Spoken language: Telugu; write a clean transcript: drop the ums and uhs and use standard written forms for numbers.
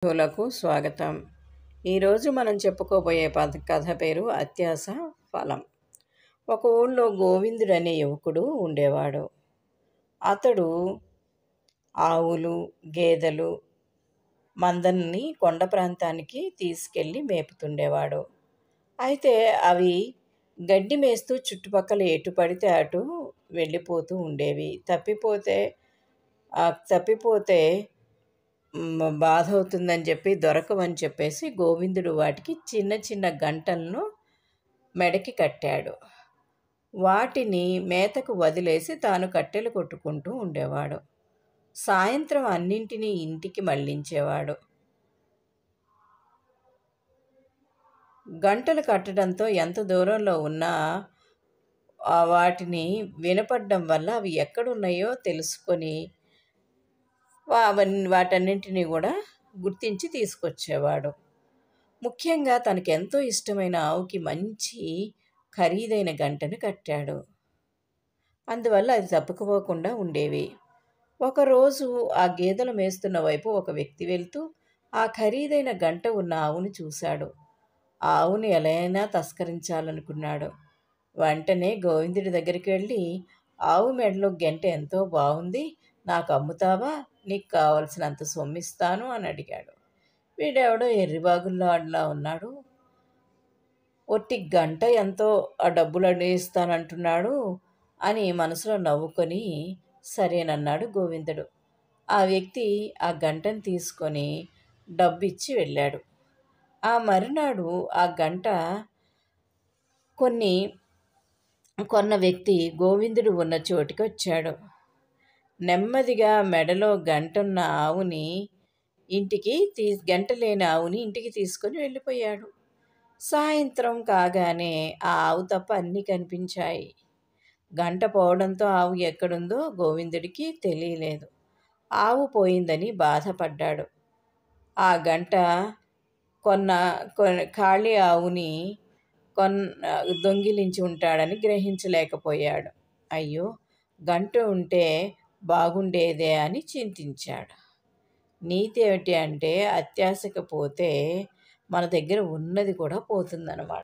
లకు స్వాగతం. ఈరోజు మనం చెప్పుకోబోయే కథ పేరు అత్యాస ఫలం. ఒక ఊళ్ళో గోవిందుడు అనే యువకుడు ఉండేవాడు. అతడు ఆవులు, గేదెలు మందల్ని కొండ ప్రాంతానికి తీసుకెళ్ళి మేపుతుండేవాడు. అయితే అవి గడ్డి మేస్తూ చుట్టుపక్కల ఎటు పడితే అటు వెళ్ళిపోతూ ఉండేవి. తప్పిపోతే బాధ అవుతుందని చెప్పి దొరకవని చెప్పేసి గోవిందుడు వాటికి చిన్న చిన్న గంటలను మెడకి కట్టాడు. వాటిని మేతకు వదిలేసి తాను కట్టెలు కొట్టుకుంటూ ఉండేవాడు. సాయంత్రం అన్నింటినీ ఇంటికి మళ్ళించేవాడు. గంటలు కట్టడంతో ఎంత దూరంలో ఉన్నా వాటిని వినపడడం వల్ల అవి ఎక్కడున్నాయో తెలుసుకొని వాటన్నింటినీ కూడా గుర్తించి తీసుకొచ్చేవాడు. ముఖ్యంగా తనకెంతో ఇష్టమైన ఆవుకి మంచి ఖరీదైన గంటను కట్టాడు. అందువల్ల అది తప్పుకుపోకుండా ఉండేవి. ఒకరోజు ఆ గేదెలు మేస్తున్న వైపు ఒక వ్యక్తి వెళ్తూ ఆ ఖరీదైన గంట ఉన్న ఆవును చూశాడు. ఆ ఆవును ఎలా అయినా తస్కరించాలనుకున్నాడు. వెంటనే గోవిందుడి దగ్గరికి వెళ్ళి, ఆవు మెడలో గంట ఎంతో బాగుంది, నాకు అమ్ముతావా, నీకు కావలసినంత సొమ్మిస్తాను అని అడిగాడు. వీడెవడో ఎర్రిబాగుల్లాడ్లా ఉన్నాడు. ఒట్టి గంట ఎంతో ఆ డబ్బులు అడిగిస్తానంటున్నాడు అని మనసులో నవ్వుకొని సరేనన్నాడు గోవిందుడు. ఆ వ్యక్తి ఆ గంటను తీసుకొని డబ్బిచ్చి వెళ్ళాడు. ఆ మరునాడు ఆ గంట కొన్న వ్యక్తి గోవిందుడు ఉన్న చోటికి వచ్చాడు. నెమ్మదిగా మెడలో గంటున్న ఆవుని గంట లేని ఆవుని ఇంటికి తీసుకొని వెళ్ళిపోయాడు. సాయంత్రం కాగానే ఆ ఆవు తప్ప అన్నీ కనిపించాయి. గంట పోవడంతో ఆవు ఎక్కడుందో గోవిందుడికి తెలియలేదు. ఆవు పోయిందని బాధపడ్డాడు. ఆ గంట ఖాళీ ఆవుని దొంగిలించి ఉంటాడని గ్రహించలేకపోయాడు. అయ్యో, గంట ఉంటే బాగుండేదే అని చింతించాడు. నీతి ఏమిటి అంటే, అత్యాశకు పోతే మన దగ్గర ఉన్నది కూడా పోతుందన్నమాట.